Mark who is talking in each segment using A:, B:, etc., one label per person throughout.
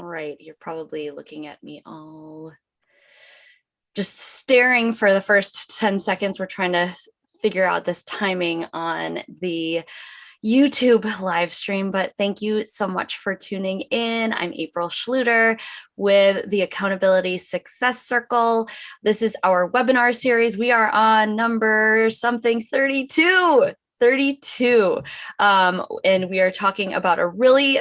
A: right. You're probably looking at me all just staring for the first 10 seconds. We're trying to figure out this timing on the YouTube live stream, but thank you so much for tuning in. I'm April Schluter with the Accountability Success Circle. This is our webinar series. We are on number something 32. And we are talking about a really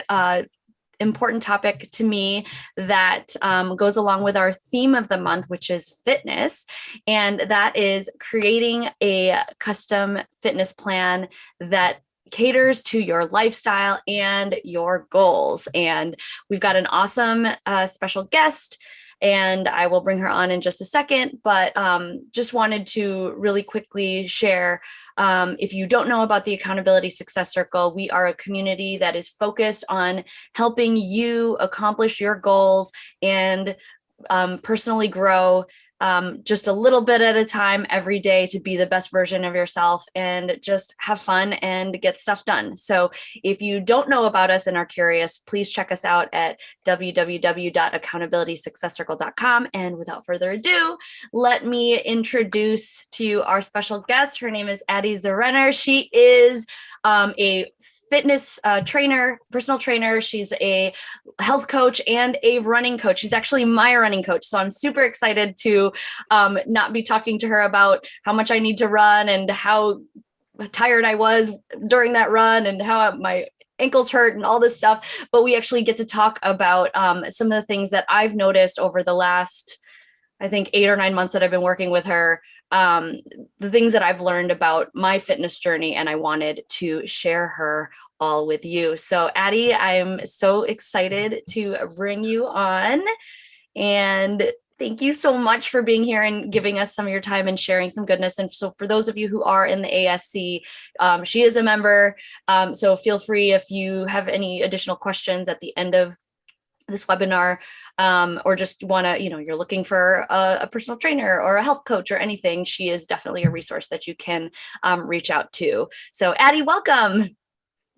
A: important topic to me that goes along with our theme of the month, which is fitness. And that is creating a custom fitness plan that caters to your lifestyle and your goals. And we've got an awesome special guest, and I will bring her on in just a second, but just wanted to really quickly share, if you don't know about the Accountability Success Circle, we are a community that is focused on helping you accomplish your goals and personally grow just a little bit at a time every day to be the best version of yourself and just have fun and get stuff done. So if you don't know about us and are curious, please check us out at www.accountabilitysuccesscircle.com. And without further ado, let me introduce to you our special guest. Her name is Addie Zerrenner. She is a fitness trainer, personal trainer. She's a health coach and a running coach. She's actually my running coach. So I'm super excited to not be talking to her about how much I need to run and how tired I was during that run and how my ankles hurt and all this stuff. But we actually get to talk about some of the things that I've noticed over the last, I think, 8 or 9 months that I've been working with her, the things that I've learned about my fitness journey, and I wanted to share her all with you. So Addie, I'm so excited to bring you on, and thank you so much for being here and giving us some of your time and sharing some goodness. And so for those of you who are in the ASC, she is a member. So feel free if you have any additional questions at the end of this webinar, or just want to, you're looking for a personal trainer or a health coach or anything, she is definitely a resource that you can reach out to. So Addie, welcome.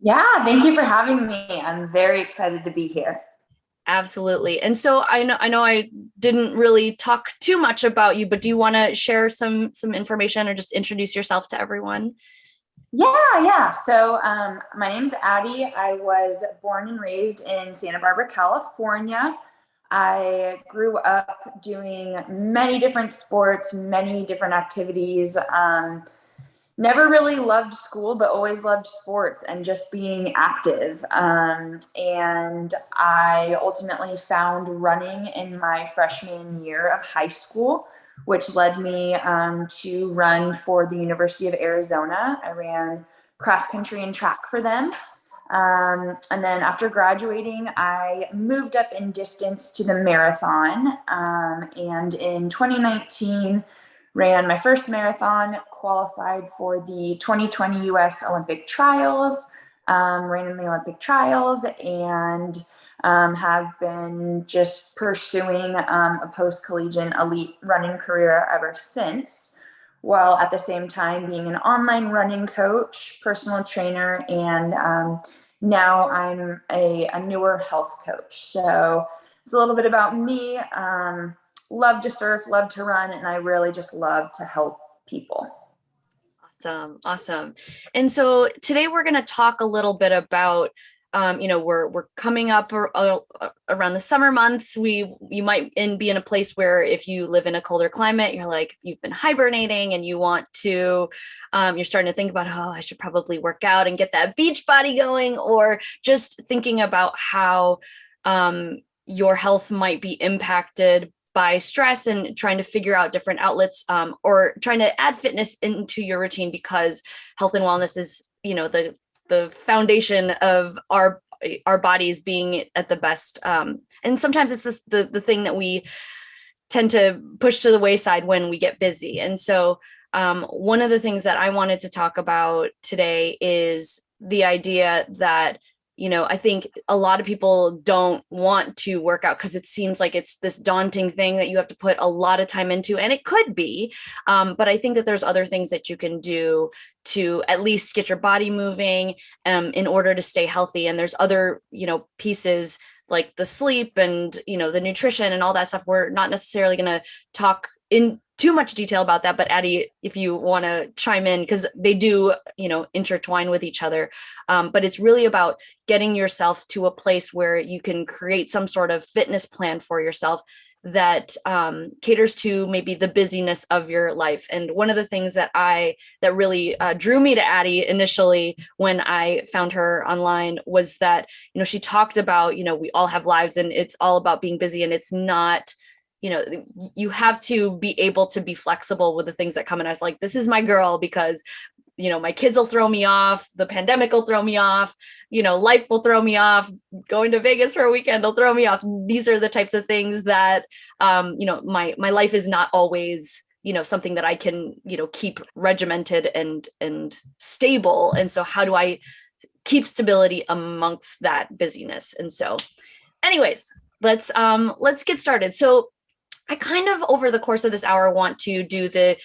B: Yeah, thank you for having me. I'm very excited to be here.
A: Absolutely. And so I know I didn't really talk too much about you, but do you want to share some information or just introduce yourself to everyone?
B: Yeah. So my name's Addie. I was born and raised in Santa Barbara, California. I grew up doing many different sports, many different activities. Never really loved school, but always loved sports and just being active. And I ultimately found running in my freshman year of high school, which led me to run for the University of Arizona. I ran cross country and track for them. And then after graduating, I moved up in distance to the marathon. And in 2019, ran my first marathon, qualified for the 2020 US Olympic trials, ran in the Olympic trials, and have been just pursuing a post-collegiate elite running career ever since, while at the same time being an online running coach, personal trainer, and now I'm a newer health coach. So it's a little bit about me. Love to surf, love to run, and I really just love to help people.
A: Awesome. And so today we're going to talk a little bit about, we're coming up around the summer months. You might be in a place where if you live in a colder climate, you're like, you've been hibernating and you want to, you're starting to think about, I should probably work out and get that beach body going, or just thinking about how your health might be impacted by stress and trying to figure out different outlets, or trying to add fitness into your routine, because health and wellness is, the foundation of our bodies being at the best. And sometimes it's just the thing that we tend to push to the wayside when we get busy. And so one of the things that I wanted to talk about today is the idea that, I think a lot of people don't want to work out because it seems like it's this daunting thing that you have to put a lot of time into, and it could be. But I think that there's other things that you can do to at least get your body moving in order to stay healthy. And there's other, pieces like the sleep and, the nutrition and all that stuff. We're not necessarily going to talk in too much detail about that, but Addie, if you want to chime in, because they do, intertwine with each other. But it's really about getting yourself to a place where you can create some sort of fitness plan for yourself that caters to maybe the busyness of your life. And one of the things that really drew me to Addie initially when I found her online was that, she talked about, we all have lives and it's all about being busy, and it's not, you have to be able to be flexible with the things that come. And I was like, this is my girl, because my kids will throw me off. The pandemic will throw me off. Life will throw me off. Going to Vegas for a weekend will throw me off. These are the types of things that, my life is not always, something that I can, keep regimented and stable. And so how do I keep stability amongst that busyness? And so anyways, let's get started. So I kind of, over the course of this hour, want to do the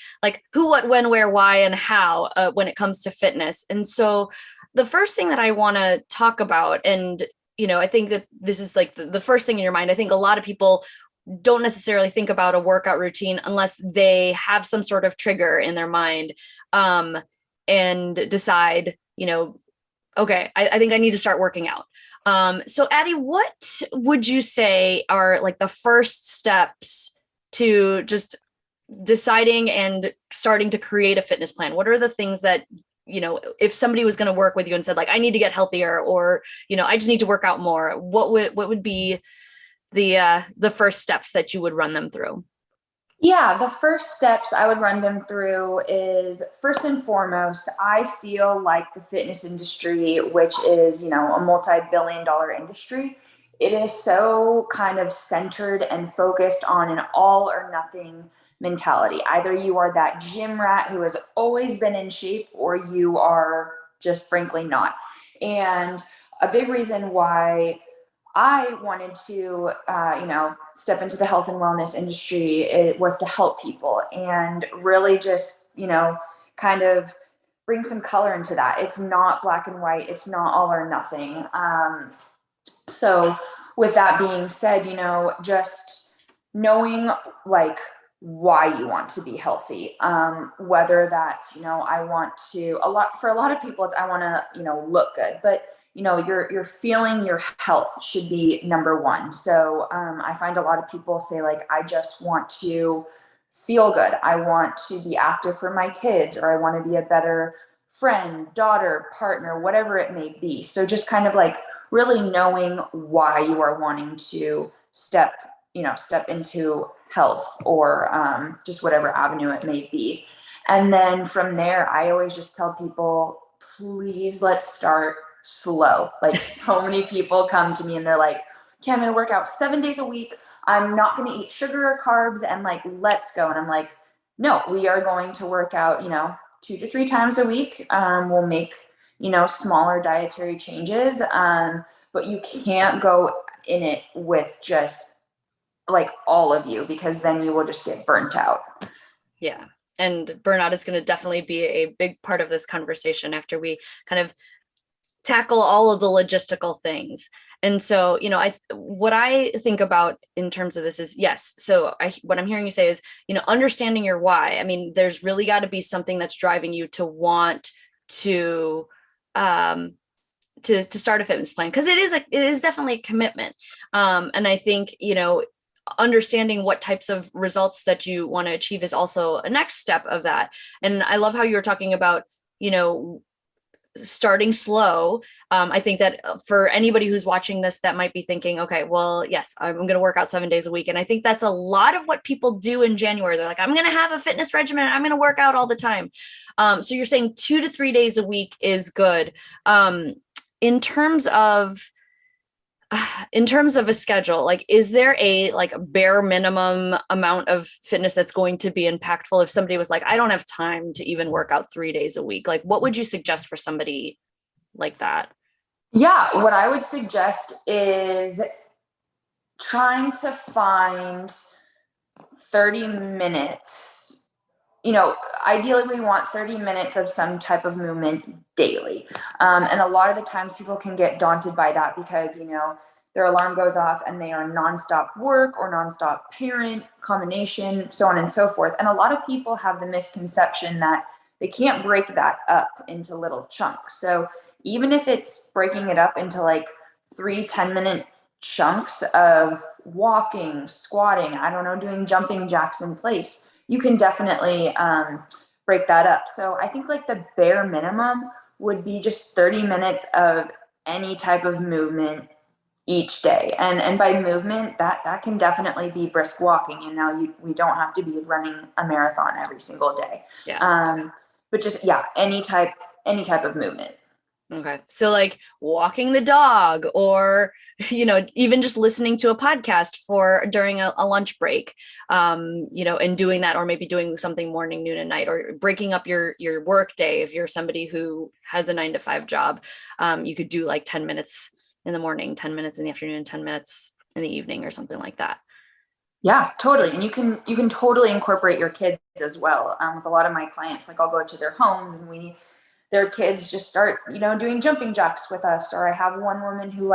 A: who, what, when, where, why, and how when it comes to fitness. And so the first thing that I want to talk about, and, I think that this is the first thing in your mind. I think a lot of people don't necessarily think about a workout routine unless they have some sort of trigger in their mind and decide, okay, I think I need to start working out. So Addie, what would you say are the first steps to just deciding and starting to create a fitness plan? What are the things that, if somebody was going to work with you and said I need to get healthier, or, I just need to work out more, what would be the first steps that you would run them through?
B: Yeah, the first steps I would run them through is, first and foremost, I feel like the fitness industry, which is, a multi-billion-dollar industry, it is so kind of centered and focused on an all or nothing mentality. Either you are that gym rat who has always been in shape, or you are just frankly not. And a big reason why I wanted to, step into the health and wellness industry, it was to help people and really just, kind of bring some color into that. It's not black and white. It's not all or nothing. So with that being said, just knowing why you want to be healthy, whether that's, I want to, for a lot of people, it's, I want to, look good, but your feeling, your health should be number one. So I find a lot of people say I just want to feel good. I want to be active for my kids, or I want to be a better friend, daughter, partner, whatever it may be. So just kind of really knowing why you are wanting to step into health, or just whatever avenue it may be. And then from there, I always just tell people, please, let's start slow. So many people come to me and they're like, okay, I'm going to work out 7 days a week. I'm not going to eat sugar or carbs, and let's go. And I'm like, no, we are going to work out, 2 to 3 times a week. We'll make, smaller dietary changes. But you can't go in it with just all of you, because then you will just get burnt out.
A: Yeah. And burnout is going to definitely be a big part of this conversation after we kind of tackle all of the logistical things. And so, what I think about in terms of this is, yes. So what I'm hearing you say is, understanding your why. I mean, there's really got to be something that's driving you to want to start a fitness plan, because it is definitely a commitment. And I think, understanding what types of results that you want to achieve is also a next step of that. And I love how you were talking about, starting slow. I think that for anybody who's watching this, that might be thinking, okay, well, yes, I'm going to work out 7 days a week. And I think that's a lot of what people do in January. They're like, I'm going to have a fitness regimen. I'm going to work out all the time. So you're saying 2 to 3 days a week is good. In terms of a schedule, is there a bare minimum amount of fitness that's going to be impactful if somebody was like, I don't have time to even work out 3 days a week? What would you suggest for somebody like that?
B: Yeah, what I would suggest is trying to find 30 minutes. Ideally we want 30 minutes of some type of movement daily. And a lot of the times people can get daunted by that because, their alarm goes off and they are nonstop work or nonstop parent, combination, so on and so forth. And a lot of people have the misconception that they can't break that up into little chunks. So even if it's breaking it up into like 3 10-minute chunks of walking, squatting, I don't know, doing jumping jacks in place, you can definitely break that up. So I think like the bare minimum would be just 30 minutes of any type of movement each day. And by movement, that can definitely be brisk walking. You know, we don't have to be running a marathon every single day.
A: Yeah.
B: But just, yeah, any type of movement.
A: Okay. So like walking the dog, or, you know, even just listening to a podcast for during a lunch break, you know, and doing that, or maybe doing something morning, noon, and night, or breaking up your work day. If you're somebody who has a 9-to-5 job, you could do like 10 minutes in the morning, 10 minutes in the afternoon, 10 minutes in the evening, or something like that.
B: Yeah, totally. And you can totally incorporate your kids as well. With a lot of my clients, like I'll go to their homes and their kids just start, you know, doing jumping jacks with us. Or I have one woman who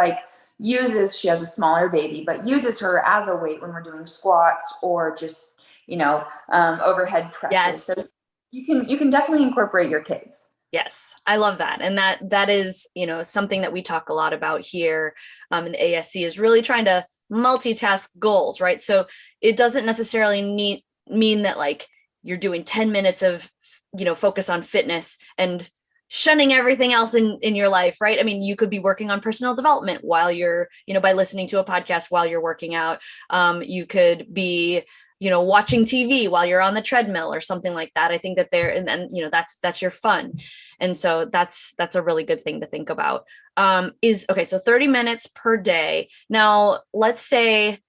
B: she has a smaller baby, but uses her as a weight when we're doing squats or just, you know, overhead presses.
A: Yes.
B: So you can definitely incorporate your kids.
A: Yes, I love that. And that is, you know, something that we talk a lot about here in the ASC, is really trying to multitask goals, right? So it doesn't necessarily mean that like you're doing 10 minutes of, you know, focus on fitness and shunning everything else in your life, right? I mean, you could be working on personal development while you're, you know, by listening to a podcast while you're working out. You could be, you know, watching TV while you're on the treadmill or something like that. I think that and then, you know, that's your fun. And so that's a really good thing to think about. Okay, so 30 minutes per day. Now, let's say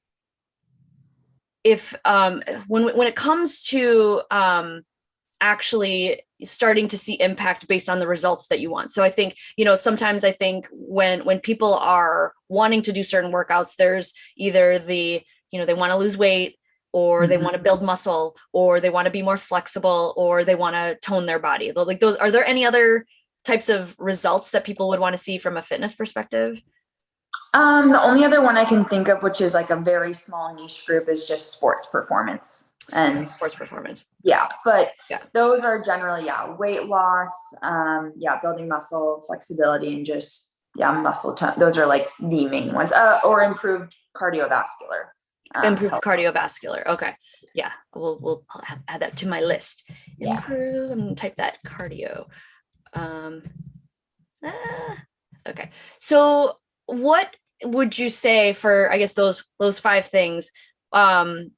A: if when it comes to actually starting to see impact based on the results that you want. So I think, you know, sometimes I think when people are wanting to do certain workouts, there's either the, you know, they want to lose weight, or they want to build muscle, or they want to be more flexible, or they want to tone their body. Like those, are there any other types of results that people would want to see from a fitness perspective?
B: The only other one I can think of, which is like a very small niche group, is just sports performance. And
A: sports performance.
B: Yeah. But those are generally, weight loss, building muscle, flexibility, and just, muscle tone. Those are like the main ones, or improved cardiovascular.
A: Improved cardiovascular. Okay. Yeah. We'll add that to my list. Improve. I'm going to type that cardio. Okay. So what would you say for, I guess, those 5 things? Do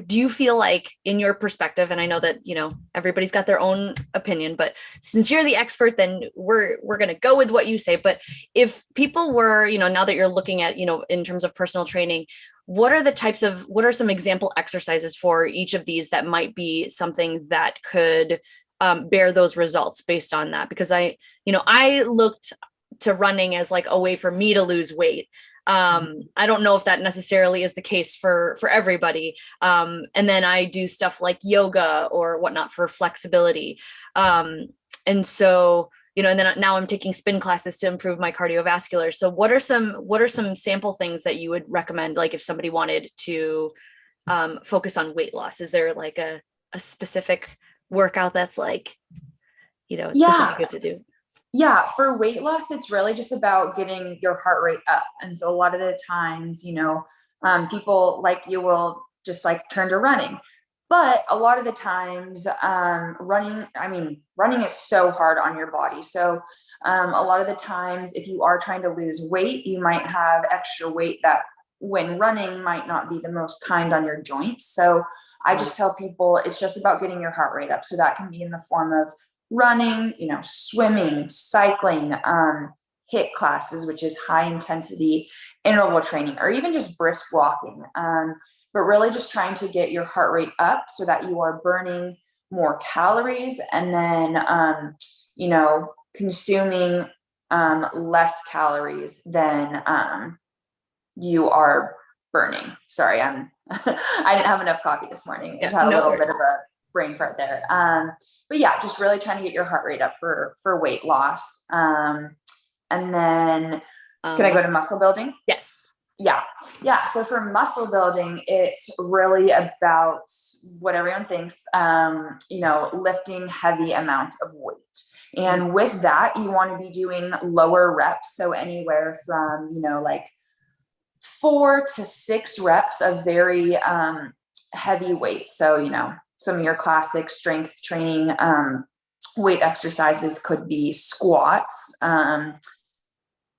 A: you feel like, in your perspective, and I know that, you know, everybody's got their own opinion, but since you're the expert, then we're going to go with what you say. But if people were, you know, now that you're looking at, you know, in terms of personal training, what are some example exercises for each of these that might be something that could bear those results based on that? Because I looked to running as like a way for me to lose weight. I don't know if that necessarily is the case for everybody. And then I do stuff like yoga or whatnot for flexibility. And so, you know, and then now I'm taking spin classes to improve my cardiovascular. So what are some sample things that you would recommend? Like if somebody wanted to focus on weight loss, is there like a specific workout that's like, you know, specific good to do?
B: Yeah, for weight loss, it's really just about getting your heart rate up. And so a lot of the times, you know, people like you will just like turn to running. But a lot of the times, running is so hard on your body. So a lot of the times, if you are trying to lose weight, you might have extra weight that when running might not be the most kind on your joints. So I just tell people it's just about getting your heart rate up. So that can be in the form of running, you know, swimming, cycling, HIIT classes, which is high intensity interval training, or even just brisk walking. But really just trying to get your heart rate up so that you are burning more calories and then, you know, consuming less calories than you are burning. Sorry, I didn't have enough coffee this morning. I just had a little bit of a brain fart there. But yeah, just really trying to get your heart rate up for weight loss. And then Can I go to muscle building?
A: Yes.
B: Yeah. Yeah. So for muscle building, it's really about what everyone thinks, lifting heavy amount of weight. And with that, you want to be doing lower reps. So anywhere from, like 4 to 6 reps of very heavy weight. So, some of your classic strength training weight exercises could be squats,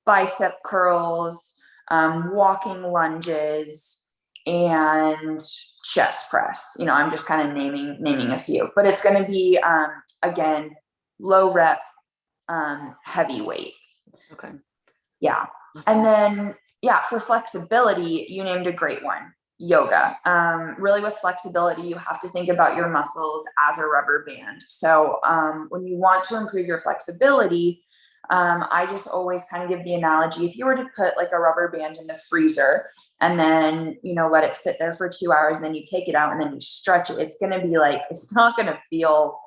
B: bicep curls, walking lunges, and chest press. I'm just kind of naming a few, but it's going to be, again, low rep, heavy weight.
A: Okay.
B: Yeah. Awesome. And then, for flexibility, you named a great one, yoga. Really with flexibility, you have to think about your muscles as a rubber band. So when you want to improve your flexibility, I just always kind of give the analogy, if you were to put like a rubber band in the freezer and then, let it sit there for 2 hours and then you take it out and then you stretch it, it's going to be like, it's not going to feel,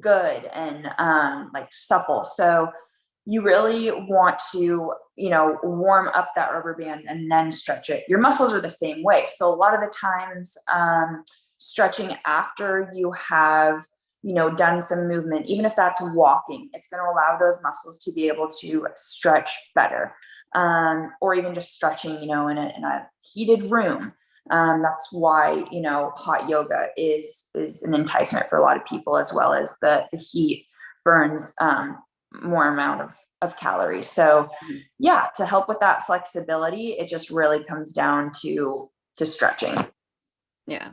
B: good and like supple. So you really want to, warm up that rubber band and then stretch it. Your muscles are the same way. So a lot of the times, stretching after you have, done some movement, even if that's walking, it's going to allow those muscles to be able to stretch better. Or even just stretching, in a heated room. That's why, hot yoga is an enticement for a lot of people, as well as the heat burns, more amount of calories. So to help with that flexibility, it just really comes down to stretching.
A: Yeah.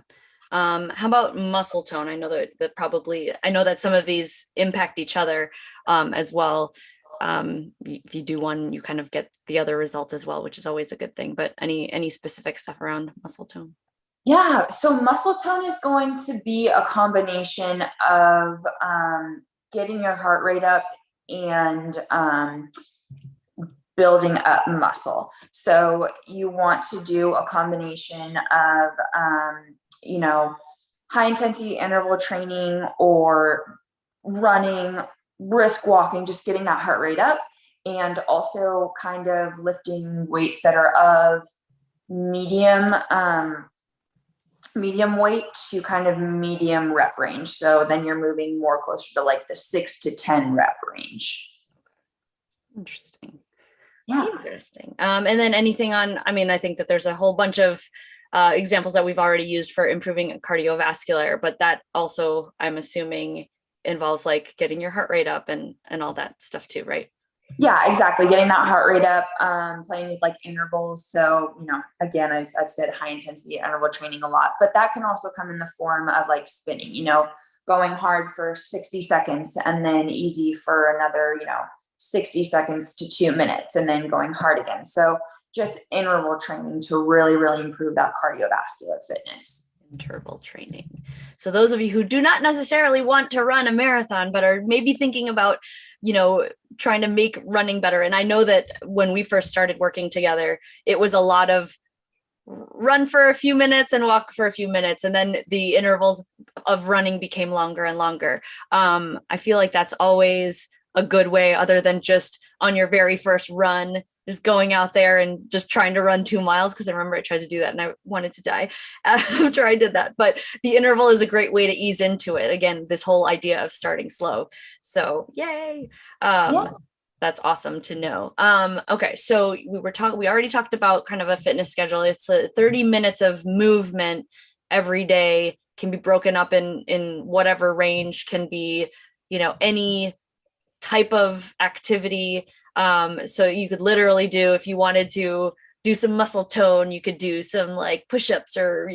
A: How about muscle tone? I know that some of these impact each other, as well. If you do one, you kind of get the other result as well, which is always a good thing, but any specific stuff around muscle tone?
B: Yeah. So muscle tone is going to be a combination of, getting your heart rate up and, building up muscle. So you want to do a combination of, high intensity interval training or running, brisk walking, just getting that heart rate up, and also kind of lifting weights that are of medium weight to kind of medium rep range. So then you're moving more closer to like the 6 to 10 rep range.
A: Interesting.
B: Yeah.
A: Interesting. And then anything on, I think that there's a whole bunch of examples that we've already used for improving cardiovascular, but that also, I'm assuming, involves like getting your heart rate up and all that stuff too, right?
B: Yeah, exactly. Getting that heart rate up, playing with like intervals. So, again, I've said high intensity interval training a lot, but that can also come in the form of like spinning, going hard for 60 seconds and then easy for another, 60 seconds to 2 minutes and then going hard again. So just interval training to really, really improve that cardiovascular fitness.
A: Interval training. So those of you who do not necessarily want to run a marathon, but are maybe thinking about, trying to make running better. And I know that when we first started working together, it was a lot of run for a few minutes and walk for a few minutes. And then the intervals of running became longer and longer. I feel like that's always a good way, other than just on your very first run, just going out there and just trying to run 2 miles. Cause I remember I tried to do that and I wanted to die after I did that, but the interval is a great way to ease into it. Again, this whole idea of starting slow. So yay. That's awesome to know. Okay. So we already talked about kind of a fitness schedule. It's 30 minutes of movement every day, can be broken up in whatever range, can be, any type of activity. So you could literally do, if you wanted to do some muscle tone, you could do some like push-ups or,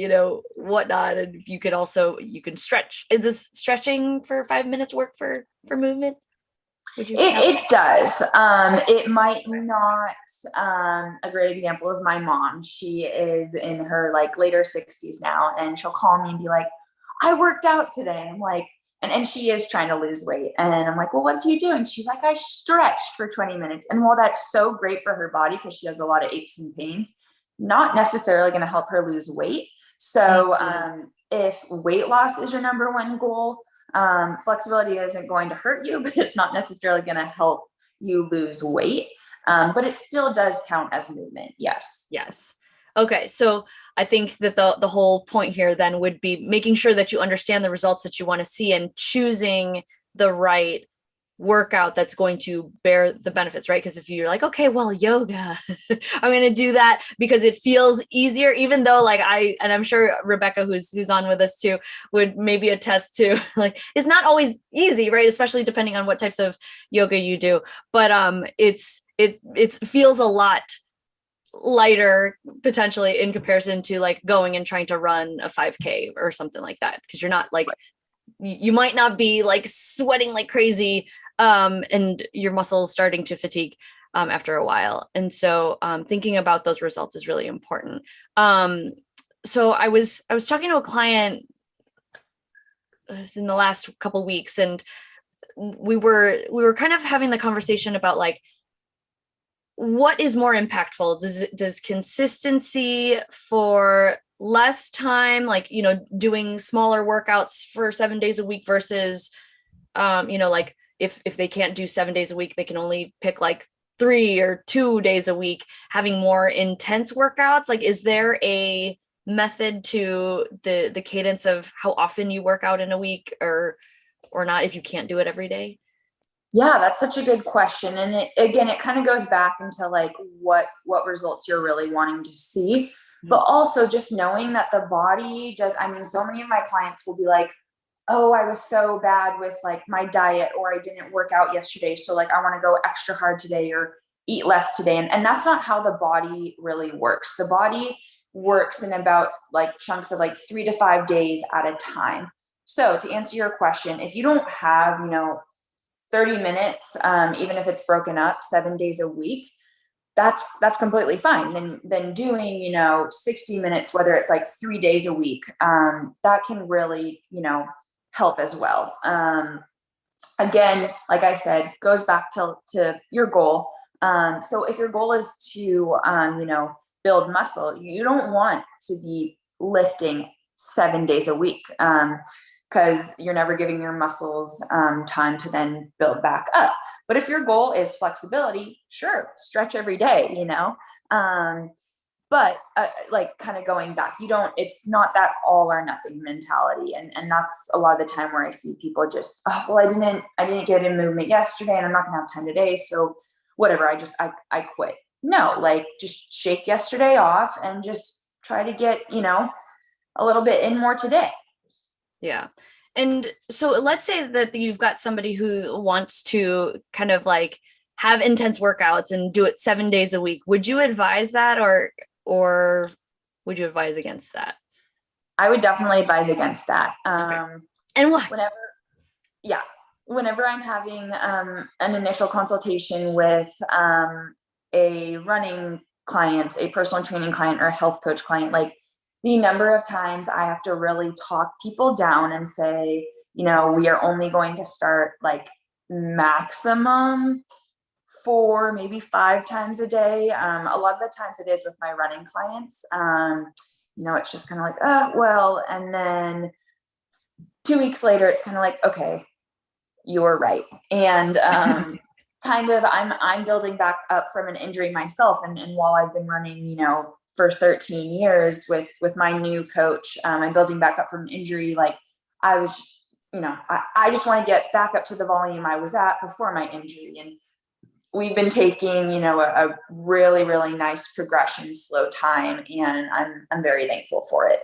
A: whatnot. And you can stretch. Is this stretching for 5 minutes work for movement?
B: It does. It might not, a great example is my mom. She is in her like later 60s now, and she'll call me and be like, I worked out today. And I'm like, and she is trying to lose weight. And I'm like, well, what do you do? And she's like, I stretched for 20 minutes. And while that's so great for her body, because she has a lot of aches and pains, not necessarily going to help her lose weight. So if weight loss is your number one goal, flexibility isn't going to hurt you, but it's not necessarily going to help you lose weight. But it still does count as movement. Yes.
A: Yes. Okay. So I think that the whole point here then would be making sure that you understand the results that you want to see and choosing the right workout that's going to bear the benefits, right? Because if you're like, okay, well, yoga, I'm going to do that because it feels easier, even though like and I'm sure Rebecca, who's on with us too, would maybe attest to like, it's not always easy, right? Especially depending on what types of yoga you do. But it feels a lot lighter potentially in comparison to like going and trying to run a 5K or something like that. Because you're not like, you might not be like sweating like crazy and your muscles starting to fatigue after a while. And so thinking about those results is really important. So I was talking to a client in the last couple of weeks, and we were kind of having the conversation about like, what is more impactful? Does consistency for less time, like, doing smaller workouts for 7 days a week versus, like if they can't do 7 days a week, they can only pick like 3 or 2 days a week, having more intense workouts? Like, is there a method to the cadence of how often you work out in a week or not, if you can't do it every day?
B: Yeah, that's such a good question. And it kind of goes back into like what results you're really wanting to see, but also just knowing that the body does. I mean, so many of my clients will be like, oh, I was so bad with like my diet, or I didn't work out yesterday, so like I want to go extra hard today or eat less today. And that's not how the body really works. The body works in about like chunks of like 3 to 5 days at a time. So to answer your question, if you don't have, 30 minutes, even if it's broken up 7 days a week, that's completely fine. Then doing, 60 minutes, whether it's like 3 days a week, that can really, help as well. Again, like I said, goes back to your goal. So if your goal is to, build muscle, you don't want to be lifting 7 days a week. Because you're never giving your muscles time to then build back up. But if your goal is flexibility, sure, stretch every day, but like kind of going back, it's not that all or nothing mentality. And that's a lot of the time where I see people just, oh, well, I didn't get in movement yesterday and I'm not gonna have time today. So whatever, I quit. No, like just shake yesterday off and just try to get, a little bit in more today.
A: Yeah. And so let's say that you've got somebody who wants to kind of like have intense workouts and do it 7 days a week. Would you advise that or would you advise against that?
B: I would definitely advise against that.
A: Okay. And why?
B: Whenever I'm having an initial consultation with a running client, a personal training client, or a health coach client, like, the number of times I have to really talk people down and say, we are only going to start like maximum 4, maybe 5 times a day. A lot of the times it is with my running clients. It's just kind of like, well, and then 2 weeks later, it's kind of like, okay, you're right. And kind of, I'm building back up from an injury myself. And while I've been running, for 13 years with my new coach, I'm building back up from an injury. Like I was just, I just want to get back up to the volume I was at before my injury. And we've been taking, a really, really nice progression, slow time. And I'm very thankful for it,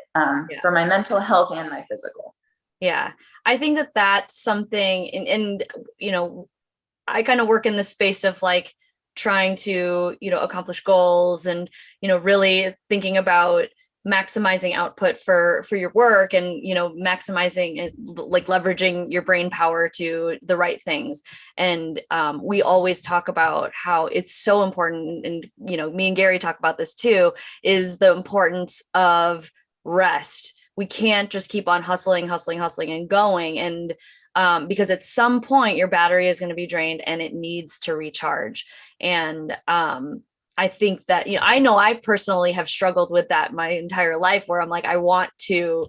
B: for my mental health and my physical.
A: Yeah. I think that that's something, and I kind of work in the space of like, trying to, accomplish goals and, really thinking about maximizing output for your work and, maximizing it, like leveraging your brain power to the right things. And we always talk about how it's so important. And, me and Gary talk about this too, is the importance of rest. We can't just keep on hustling and going. And because at some point your battery is going to be drained and it needs to recharge. And I think that, I know I personally have struggled with that my entire life, where I'm like, I want to,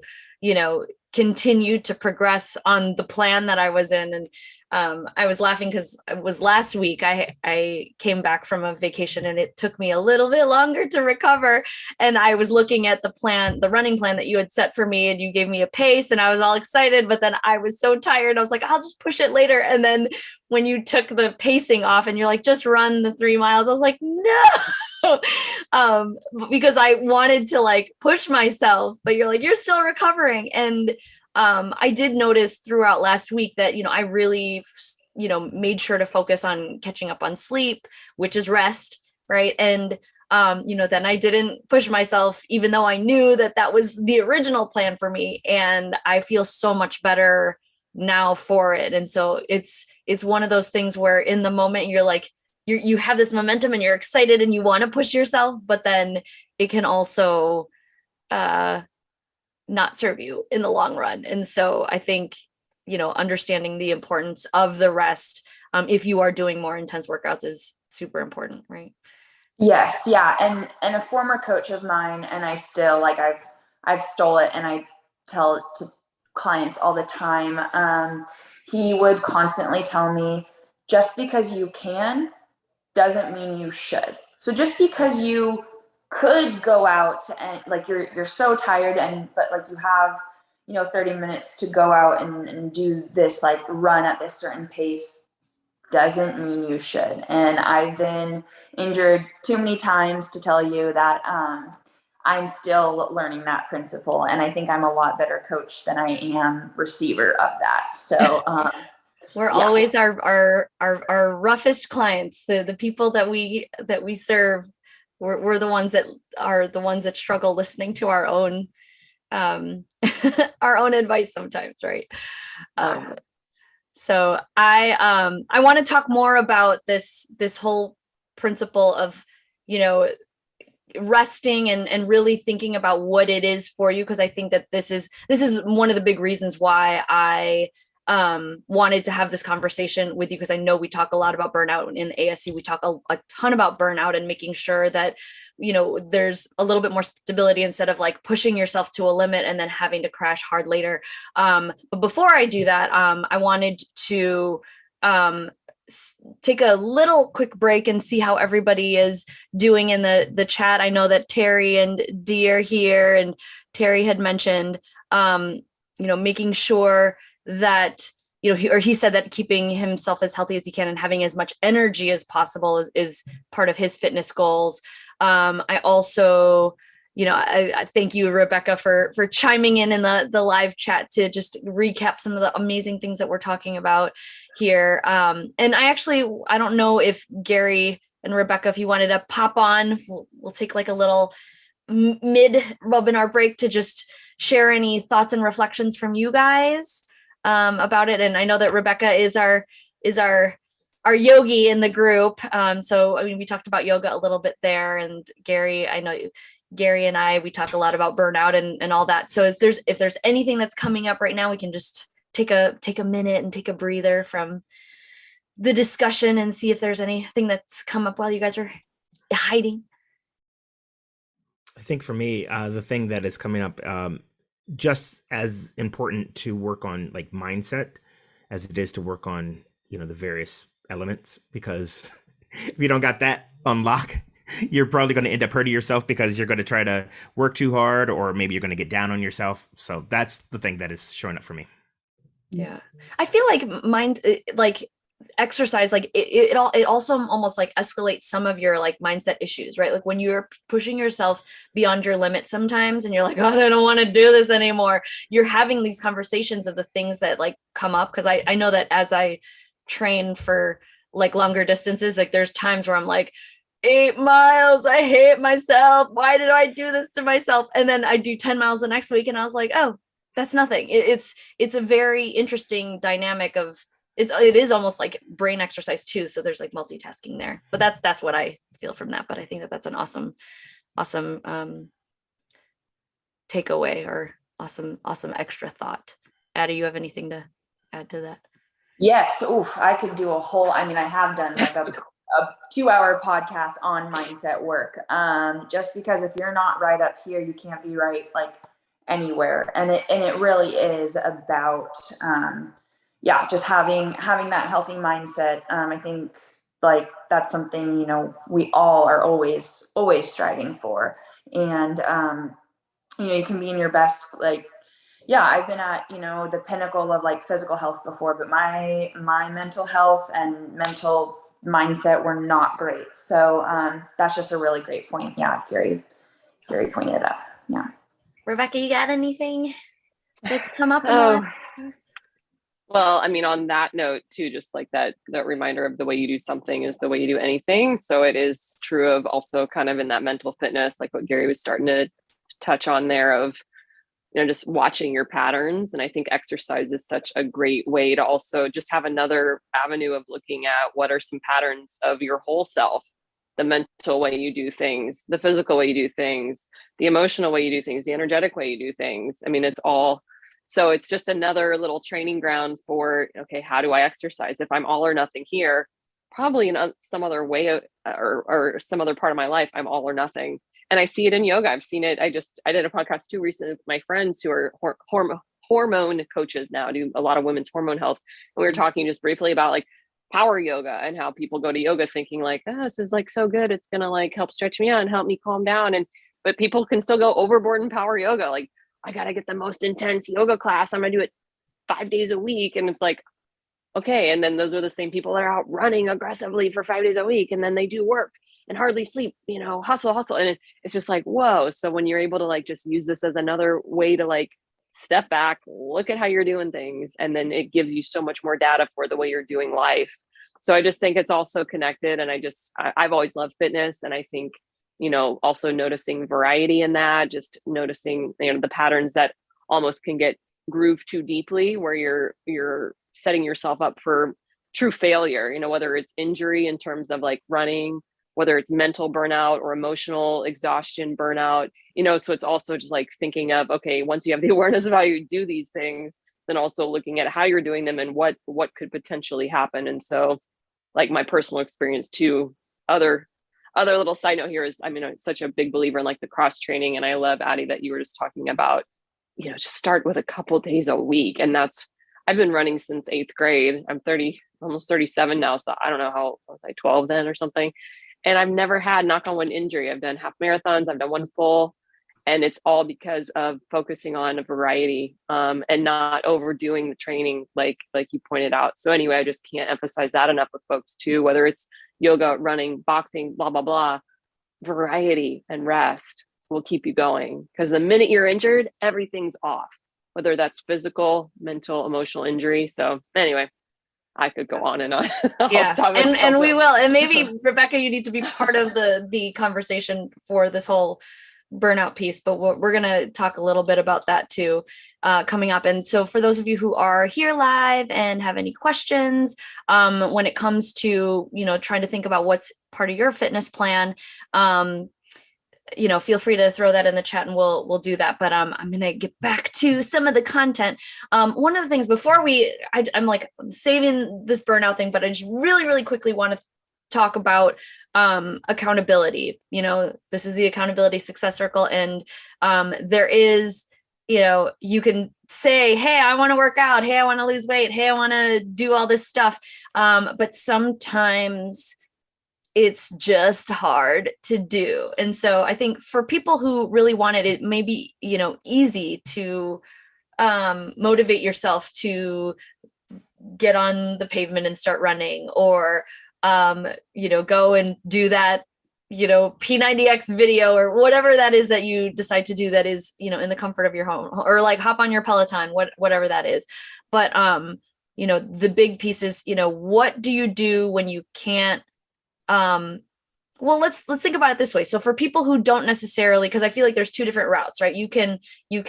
A: continue to progress on the plan that I was in. And I was laughing because it was last week. I came back from a vacation and it took me a little bit longer to recover. And I was looking at the running plan that you had set for me, and you gave me a pace, and I was all excited. But then I was so tired. I was like, I'll just push it later. And then when you took the pacing off and you're like, just run the 3 miles, I was like, no. Because I wanted to like push myself, but you're like, you're still recovering. And I did notice throughout last week that, I really, made sure to focus on catching up on sleep, which is rest. Right. And, then I didn't push myself, even though I knew that that was the original plan for me. And I feel so much better now for it. And so it's one of those things where in the moment you're like, you have this momentum and you're excited and you want to push yourself, but then it can also, not serve you in the long run. And so I think, understanding the importance of the rest, if you are doing more intense workouts, is super important, right?
B: Yes. Yeah. And a former coach of mine, and I still I've stole it, and I tell it to clients all the time. He would constantly tell me, just because you can doesn't mean you should. So just because you could go out and like you're so tired, but like you have 30 minutes to go out and do this like run at this certain pace, doesn't mean you should. And I've been injured too many times to tell you that I'm still learning that principle, and I think I'm a lot better coach than I am receiver of that. So
A: we're always our roughest clients, the people that we serve. We're the ones that struggle listening to our own our own advice sometimes, right? So I want to talk more about this whole principle of resting and really thinking about what it is for you, because I think that this is one of the big reasons why I wanted to have this conversation with you, because I know we talk a lot about burnout in ASC. We talk a ton about burnout and making sure that there's a little bit more stability instead of like pushing yourself to a limit and then having to crash hard later. But before I do that, I wanted to take a little quick break and see how everybody is doing in the chat. I know that Terry and Dee are here, and Terry had mentioned making sure that he said that keeping himself as healthy as he can and having as much energy as possible is part of his fitness goals. I also, I thank you, Rebecca, for chiming in the live chat to just recap some of the amazing things that we're talking about here. And I don't know if Gary and Rebecca, if you wanted to pop on, we'll take like a little mid webinar break to just share any thoughts and reflections from you guys about it. And I know that Rebecca is our yogi in the group. So, I mean, we talked about yoga a little bit there, and Gary, I know Gary and we talk a lot about burnout and all that. So if there's anything that's coming up right now, we can just take a minute and take a breather from the discussion and see if there's anything that's come up while you guys are hiding.
C: I think for me, the thing that is coming up, just as important to work on like mindset as it is to work on, the various elements, because if you don't got that on lock, you're probably going to end up hurting yourself because you're going to try to work too hard, or maybe you're going to get down on yourself. So that's the thing that is showing up for me.
A: Yeah. I feel like exercise, like it also almost like escalates some of your like mindset issues, right? Like when you're pushing yourself beyond your limit sometimes and you're like, oh, I don't want to do this anymore, you're having these conversations of the things that like come up. Because I know that as I train for like longer distances, like there's times where I'm like, 8 miles, I hate myself, why did I do this to myself? And then I do 10 miles the next week and I was like, oh, that's nothing. It's a very interesting dynamic of it is almost like brain exercise too. So there's like multitasking there, but that's what I feel from that. But I think that's an awesome takeaway, or awesome extra thought. Addie, you have anything to add to that?
B: Yes. Oof, I could do I have done like a 2-hour podcast on mindset work. Just because if you're not right up here, you can't be right like anywhere. And it really is about, yeah, just having that healthy mindset. I think like that's something, you know, we all are always striving for. And, you know, you can be in your best, like, yeah, I've been at, you know, the pinnacle of like physical health before, but my mental health and mental mindset were not great. So, that's just a really great point. Yeah. Gary pointed it out. Yeah.
A: Rebecca, you got anything that's come up in the
D: Oh,
A: last?
D: well, I mean, on that note too, just like that reminder of the way you do something is the way you do anything. So it is true of also kind of in that mental fitness, like what Gary was starting to touch on there, of, you know, just watching your patterns. And I think exercise is such a great way to also just have another avenue of looking at what are some patterns of your whole self, the mental way you do things, the physical way you do things, the emotional way you do things, the energetic way you do things. I mean, it's all, so it's just another little training ground for, okay, how do I exercise? If I'm all or nothing here, probably in some other way or some other part of my life, I'm all or nothing. And I see it in yoga. I've seen it. I did a podcast too recently with my friends who are hormone coaches now, do a lot of women's hormone health. And we were talking just briefly about like power yoga and how people go to yoga thinking like, oh, this is like so good. It's going to like help stretch me out and help me calm down. But people can still go overboard in power yoga. Like, I got to get the most intense yoga class. I'm going to do it 5 days a week. And it's like, okay. And then those are the same people that are out running aggressively for 5 days a week. And then they do work and hardly sleep, you know, hustle. And it's just like, whoa. So when you're able to like, just use this as another way to like step back, look at how you're doing things. And then it gives you so much more data for the way you're doing life. So I just think it's also connected. And I've always loved fitness. And I think, you know, also noticing variety in that, just noticing, you know, the patterns that almost can get grooved too deeply, where you're setting yourself up for true failure, you know, whether it's injury in terms of like running, whether it's mental burnout or emotional exhaustion burnout, you know. So it's also just like thinking of, okay, once you have the awareness of how you do these things, then also looking at how you're doing them and what could potentially happen. And so like my personal experience too, other little side note here is, I mean, I'm such a big believer in like the cross training. And I love, Addie, that you were just talking about, you know, just start with a couple days a week. And I've been running since 8th grade. I'm 30, almost 37 now. So I don't know how, was I 12 then or something? And I've never had, knock on wood, injury. I've done half marathons. I've done one full. And it's all because of focusing on a variety, and not overdoing the training, like you pointed out. So anyway, I just can't emphasize that enough with folks too, whether it's yoga, running, boxing, blah, blah, blah. Variety and rest will keep you going. Because the minute you're injured, everything's off, whether that's physical, mental, emotional injury. So anyway, I could go on and on.
A: Yeah, and we will. And maybe Rebecca, you need to be part of the conversation for this whole burnout piece, but we're going to talk a little bit about that too, coming up. And so for those of you who are here live and have any questions, when it comes to, you know, trying to think about what's part of your fitness plan, you know, feel free to throw that in the chat and we'll do that. But I'm going to get back to some of the content. One of the things before I'm like saving this burnout thing, but I just really, really quickly want to talk about accountability. You know, this is the accountability success circle. And there is, you know, you can say, hey, I want to work out. Hey, I want to lose weight. Hey, I want to do all this stuff. But sometimes it's just hard to do. And so I think for people who really want it, it may be, you know, easy to motivate yourself to get on the pavement and start running, or you know, go and do that, you know, P90X video or whatever that is that you decide to do that is, you know, in the comfort of your home, or like hop on your Peloton, whatever that is. But, you know, the big piece is, you know, what do you do when you can't, well, let's think about it this way. So for people who don't necessarily, because I feel like there's two different routes, right? You can, you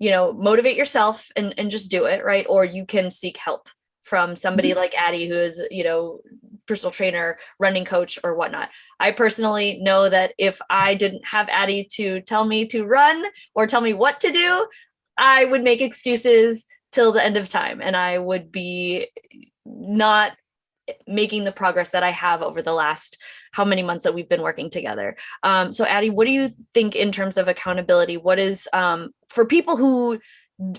A: know, motivate yourself and just do it, right? Or you can seek help from somebody like Addie, who is, you know, personal trainer, running coach, or whatnot. I personally know that if I didn't have Addie to tell me to run or tell me what to do, I would make excuses till the end of time. And I would be not making the progress that I have over the last how many months that we've been working together. So Addie, what do you think in terms of accountability? What is, for people who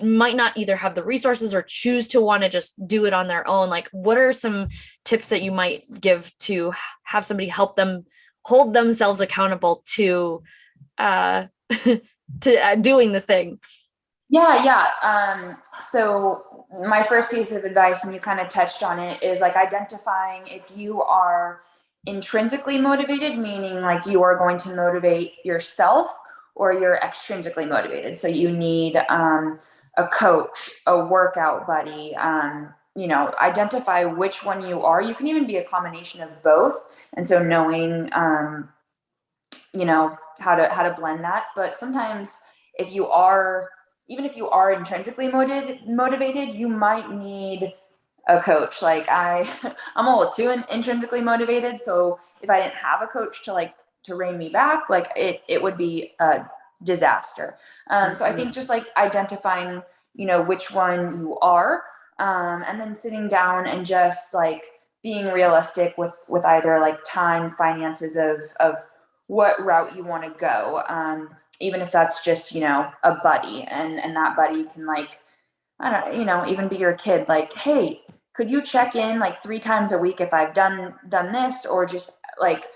A: might not either have the resources or choose to want to just do it on their own. Like, what are some tips that you might give to have somebody help them hold themselves accountable to doing the thing?
B: Yeah. So my first piece of advice, and you kind of touched on it, is like identifying if you are intrinsically motivated, meaning like you are going to motivate yourself, or you're extrinsically motivated. So you need a coach, a workout buddy, identify which one you are. You can even be a combination of both. And so knowing, how to blend that. But sometimes even if you are intrinsically motivated, you might need a coach. Like I'm a little too intrinsically motivated. So if I didn't have a coach to rein me back, like it would be a disaster. So I think just like identifying, which one you are, and then sitting down and just like being realistic with either like time, finances of what route you want to go. Even if that's just, a buddy, and that buddy can like, I don't, even be your kid. Like, hey, could you check in like 3 times a week if I've done this? Or just like,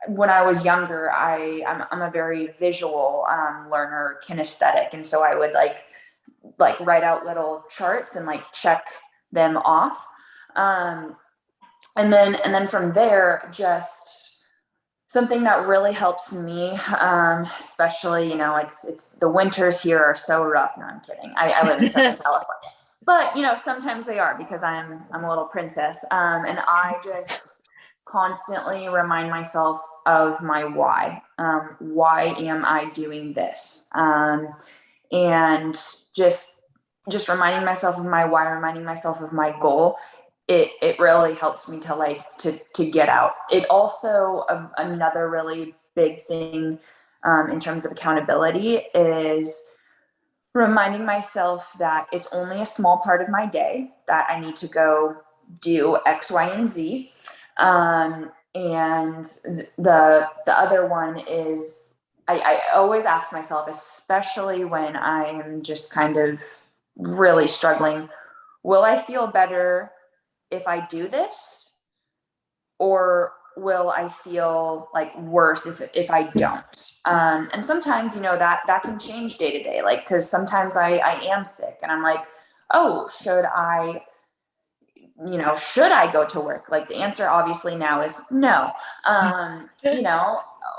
B: when I was younger, I'm a very visual learner, kinesthetic. And so I would like write out little charts and like check them off. And then from there, just something that really helps me, especially, it's the winters here are so rough. No, I'm kidding. I live in Southern California, but sometimes they are, because I'm a little princess. And I just constantly remind myself of my why. Why am I doing this? And just reminding myself of my why, reminding myself of my goal. It really helps me to get out. It also, another really big thing in terms of accountability is reminding myself that it's only a small part of my day that I need to go do X, Y, and Z. And the other one is I always ask myself, especially when I am just kind of really struggling, will I feel better if I do this, or will I feel like worse if I don't? And sometimes, that can change day to day. Like, cause sometimes I am sick and I'm like, oh, should I go to work? Like, the answer obviously now is no.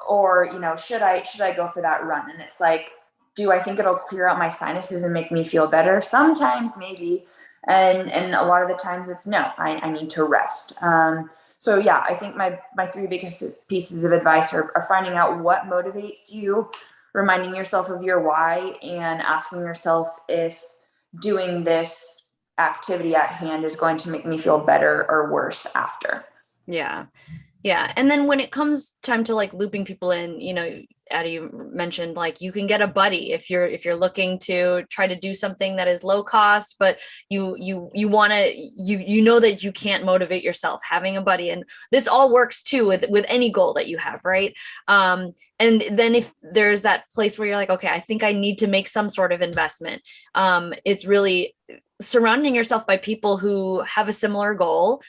B: Or, should I go for that run? And it's like, do I think it'll clear out my sinuses and make me feel better? Sometimes maybe. And a lot of the times it's no, I need to rest. So yeah, I think my 3 biggest pieces of advice are finding out what motivates you, reminding yourself of your why, and asking yourself if doing this activity at hand is going to make me feel better or worse after.
A: Yeah. Yeah. And then when it comes time to like looping people in, Addie mentioned like you can get a buddy if you're looking to try to do something that is low cost, but you want to, that you can't motivate yourself. Having a buddy, and this all works too with any goal that you have, right? And then if there's that place where you're like, okay, I think I need to make some sort of investment, it's really surrounding yourself by people who have a similar goal,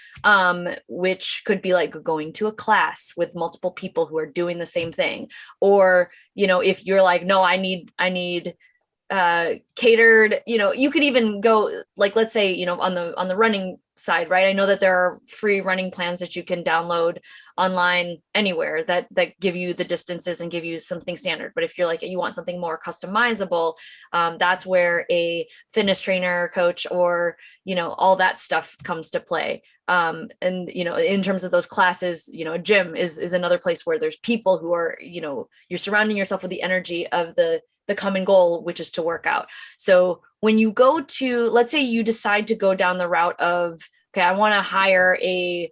A: which could be like going to a class with multiple people who are doing the same thing. Or, if you're like, no, I need catered, you could even go like, let's say, on the running side, right? I know that there are free running plans that you can download online anywhere that give you the distances and give you something standard. But if you're like, you want something more customizable, that's where a fitness trainer, coach, or, all that stuff comes to play. And, in terms of those classes, a gym is another place where there's people who are, you're surrounding yourself with the energy of the common goal, which is to work out. So when you go to, let's say you decide to go down the route of, okay, I want to hire a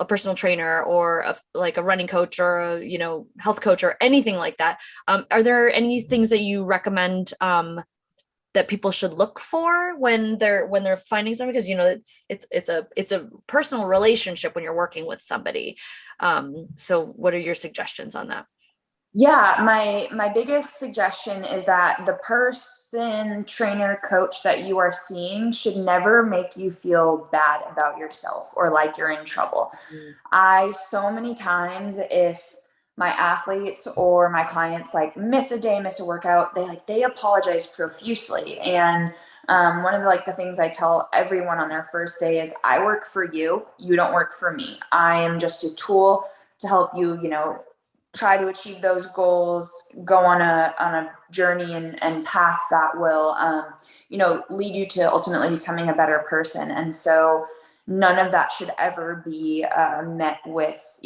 A: personal trainer or a running coach or a, health coach or anything like that. Are there any things that you recommend that people should look for when they're finding something? Because, it's a personal relationship when you're working with somebody. So what are your suggestions on that?
B: Yeah, my biggest suggestion is that the person, trainer, coach that you are seeing should never make you feel bad about yourself or like you're in trouble. I so many times, if my athletes or my clients like miss a day, miss a workout, they apologize profusely. And one of the things I tell everyone on their first day is, I work for you. You don't work for me. I am just a tool to help you, try to achieve those goals, go on a journey and path that will, lead you to ultimately becoming a better person. And so none of that should ever be met with,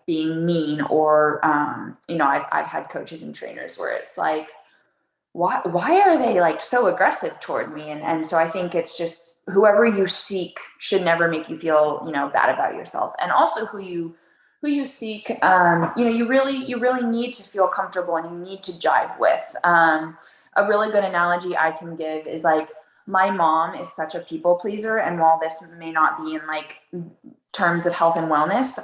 B: being mean or, I've had coaches and trainers where it's like, why are they like so aggressive toward me? And so I think it's just, whoever you seek should never make you feel, bad about yourself. And also who you seek, you really need to feel comfortable and you need to jive with. A really good analogy I can give is like, my mom is such a people pleaser. And while this may not be in like terms of health and wellness,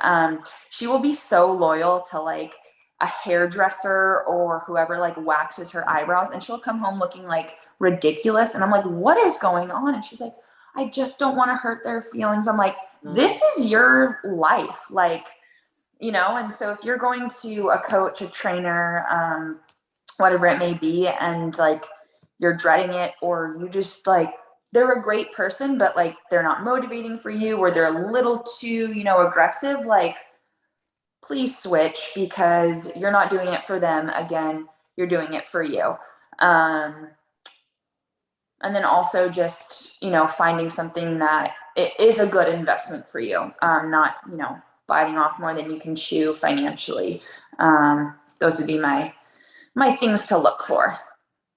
B: she will be so loyal to like a hairdresser or whoever like waxes her eyebrows, and she'll come home looking like ridiculous. And I'm like, what is going on? And she's like, I just don't want to hurt their feelings. I'm like, this is your life. Like, and so if you're going to a coach, a trainer, whatever it may be, and like you're dreading it, or you just like, they're a great person, but like they're not motivating for you, or they're a little too, aggressive, like, please switch, because you're not doing it for them. Again, you're doing it for you. And then also just, finding something that it is a good investment for you, not, biting off more than you can chew financially. Those would be my things to look for.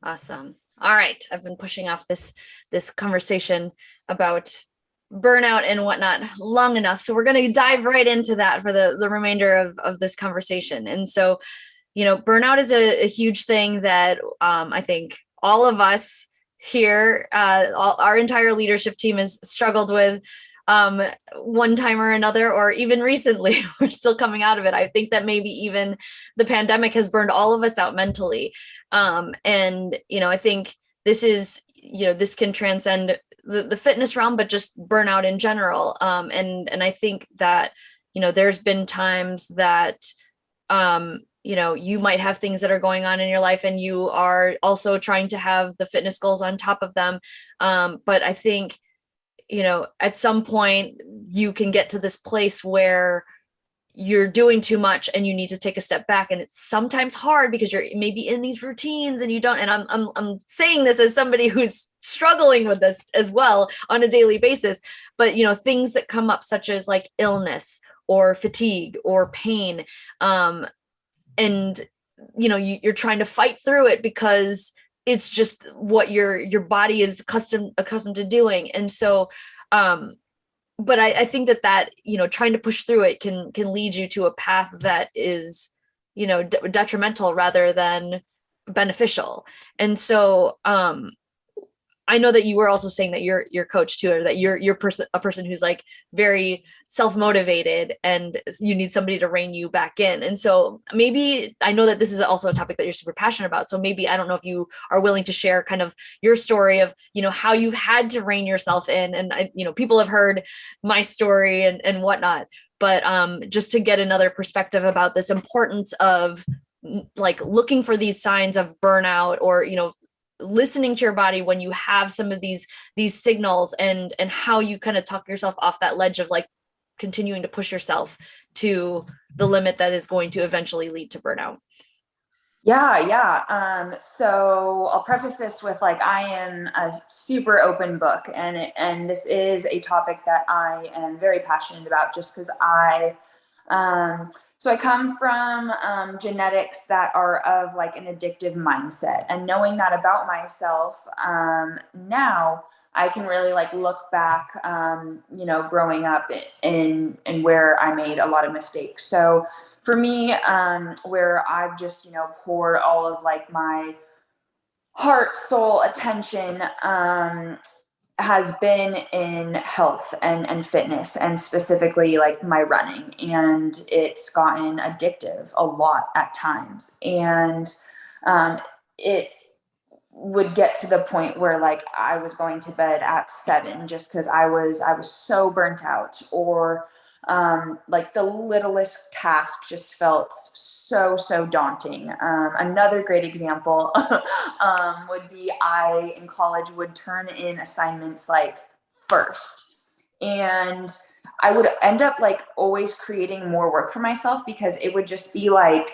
A: Awesome. All right. I've been pushing off this conversation about burnout and whatnot long enough. So we're going to dive right into that for the remainder of this conversation. And so, burnout is a huge thing that I think all of us here, our entire leadership team has struggled with one time or another, or even recently. We're still coming out of it. I think that maybe even the pandemic has burned all of us out mentally. And, I think this is, this can transcend the fitness realm, but just burnout in general. And I think that, there's been times that, you might have things that are going on in your life and you are also trying to have the fitness goals on top of them. But I think, at some point you can get to this place where you're doing too much and you need to take a step back. And it's sometimes hard because you're maybe in these routines and you don't, and I'm saying this as somebody who's struggling with this as well on a daily basis, but things that come up such as like illness or fatigue or pain. And you're trying to fight through it because it's just what your body is accustomed to doing. And so, but I think that, trying to push through it can lead you to a path that is, detrimental rather than beneficial. And so, I know that you were also saying that your coach too, or that you're a person who's like very self-motivated and you need somebody to rein you back in. And so maybe, I know that this is also a topic that you're super passionate about. So maybe, I don't know if you are willing to share kind of your story of, how you've had to rein yourself in. And people have heard my story and whatnot, but just to get another perspective about this importance of like looking for these signs of burnout, or, listening to your body when you have some of these signals, and how you kind of talk yourself off that ledge of like continuing to push yourself to the limit that is going to eventually lead to burnout.
B: Yeah. So I'll preface this with like, I am a super open book, and this is a topic that I am very passionate about, just because so I come from genetics that are of like an addictive mindset, and knowing that about myself, now I can really like look back, growing up in where I made a lot of mistakes. So for me, where I've just, poured all of like my heart, soul, attention, has been in health and fitness, and specifically like my running. And it's gotten addictive a lot at times. And it would get to the point where like I was going to bed at 7 just because I was so burnt out, or like the littlest task just felt so daunting. Another great example would be I in college would turn in assignments like first, and I would end up like always creating more work for myself, because it would just be like,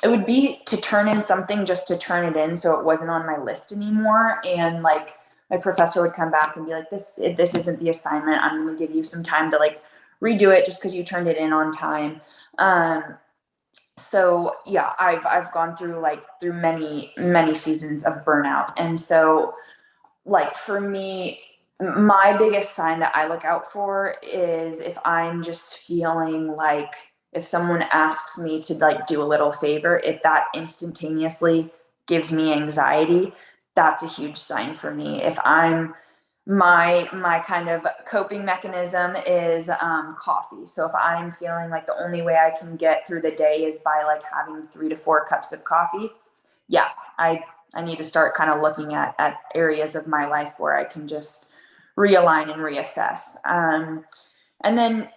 B: it would be to turn in something just to turn it in, so it wasn't on my list anymore. And like my professor would come back and be like, this isn't the assignment. I'm going to give you some time to like redo it just because you turned it in on time. So yeah, I've gone through many seasons of burnout. And so like for me, my biggest sign that I look out for is if I'm just feeling like, if someone asks me to like do a little favor, if that instantaneously gives me anxiety, that's a huge sign for me. If I'm, my kind of coping mechanism is coffee. So if I'm feeling like the only way I can get through the day is by like having 3 to 4 cups of coffee, yeah, I need to start kind of looking at areas of my life where I can just realign and reassess. And then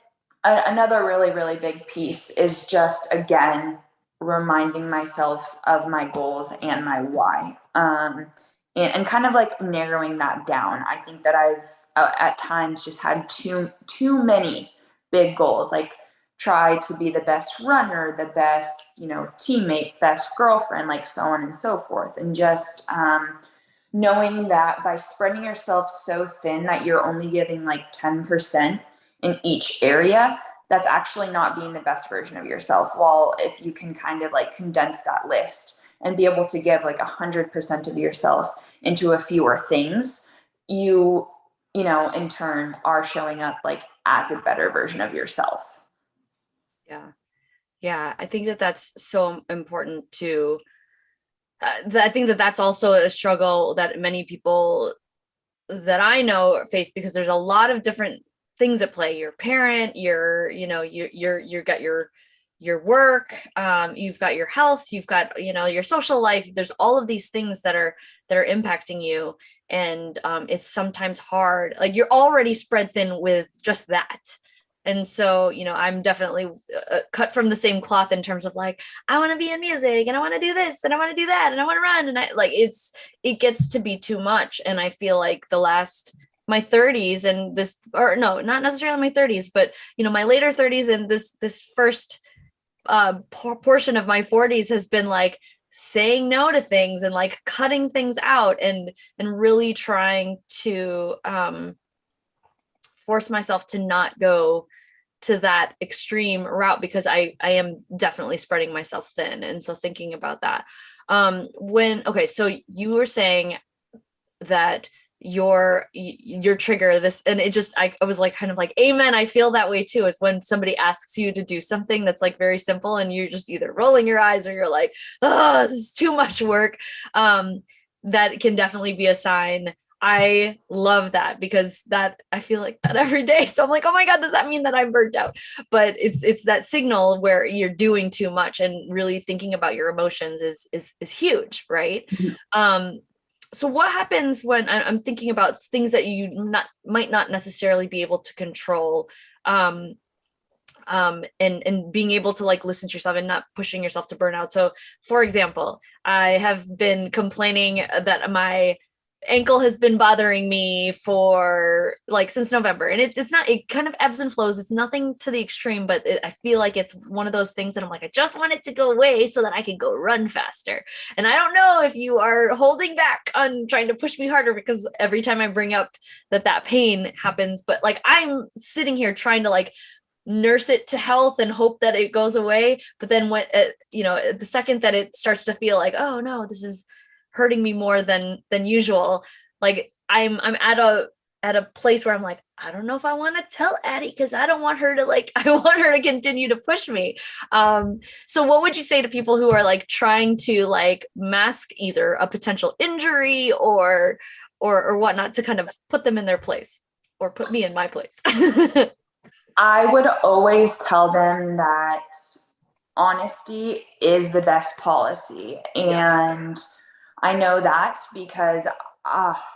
B: another really big piece is just, again, reminding myself of my goals and my why. And kind of like narrowing that down. I think that I've at times just had too many big goals, like try to be the best runner, the best, teammate, best girlfriend, like so on and so forth. And just knowing that by spreading yourself so thin that you're only giving like 10% in each area, that's actually not being the best version of yourself. While if you can kind of like condense that list and be able to give like 100% of yourself into a fewer things, you in turn are showing up like as a better version of yourself.
A: Yeah. I think that that's so important to, I think that that's also a struggle that many people that I know face, because there's a lot of different things at play. Your parent, you got your work, you've got your health, you've got, your social life. There's all of these things that are impacting you. And it's sometimes hard. Like you're already spread thin with just that. And so, I'm definitely cut from the same cloth in terms of like, I want to be in music and I want to do this and I want to do that and I want to run. And it gets to be too much. And I feel like my 30s and this, or no, not necessarily my 30s, but, my later 30s and this first portion of my 40s has been like saying no to things and like cutting things out and really trying to force myself to not go to that extreme route, because I am definitely spreading myself thin. And so thinking about that, so you were saying that your trigger this, and it just, I was like, kind of like, amen, I feel that way too, is when somebody asks you to do something that's like very simple and you're just either rolling your eyes or you're like, oh, this is too much work. That can definitely be a sign. I love that, because that I feel like that every day. So I'm like, oh my God, does that mean that I'm burnt out? But it's that signal where you're doing too much, and really thinking about your emotions is huge, right? Mm-hmm. So what happens when I'm thinking about things that you might not necessarily be able to control, and being able to like listen to yourself and not pushing yourself to burnout. So for example, I have been complaining that my ankle has been bothering me for like since November, and it kind of ebbs and flows. It's nothing to the extreme, but I feel like it's one of those things that I'm like, I just want it to go away so that I can go run faster. And I don't know if you are holding back on trying to push me harder, because every time I bring up that pain happens, but like I'm sitting here trying to like nurse it to health and hope that it goes away. But then when the second that it starts to feel like, oh no, this is hurting me more than usual, like I'm at a place where I'm like, I don't know if I want to tell Addie, because I don't want her to I want her to continue to push me. So what would you say to people who are like trying to like mask either a potential injury or or whatnot to kind of put them in their place or put me in my place?
B: I would always tell them that honesty is the best policy. And I know that because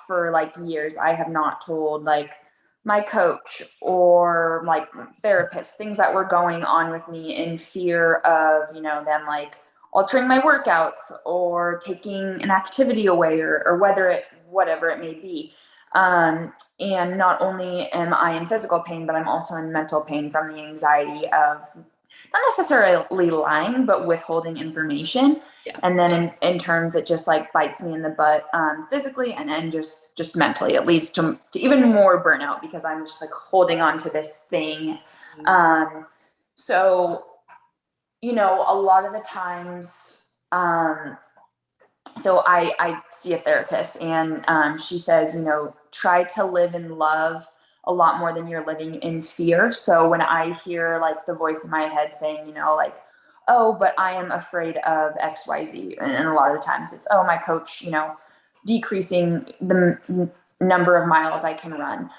B: for like years, I have not told like my coach or like therapist things that were going on with me in fear of, them like altering my workouts or taking an activity away or whatever it may be. And not only am I in physical pain, but I'm also in mental pain from the anxiety of not necessarily lying, but withholding information.
A: Yeah.
B: And then in terms, it just like bites me in the butt, physically and then just mentally. It leads to even more burnout because I'm just like holding on to this thing. So, a lot of the times, so I see a therapist and she says, try to live in love a lot more than you're living in fear. So when I hear like the voice in my head saying, like, oh, but I am afraid of XYZ. And a lot of the times it's, oh, my coach, decreasing the number of miles I can run.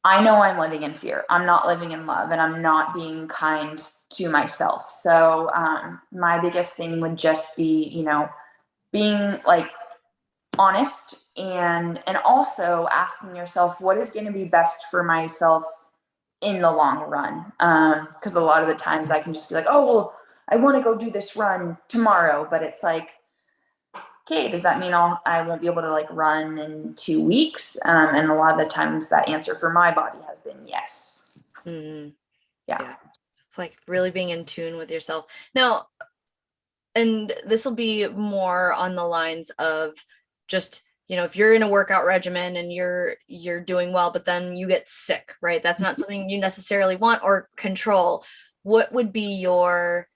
B: I know I'm living in fear. I'm not living in love and I'm not being kind to myself. So my biggest thing would just be, being like honest and also asking yourself what is going to be best for myself in the long run. Because a lot of the times I can just be like, oh, well, I want to go do this run tomorrow. But it's like, okay, does that mean I won't be able to like run in 2 weeks? And a lot of the times that answer for my body has been yes.
A: Mm-hmm.
B: Yeah.
A: It's like really being in tune with yourself. Now, and this will be more on the lines of just, if you're in a workout regimen and you're doing well, but then you get sick, right? That's not something you necessarily want or control. What would be your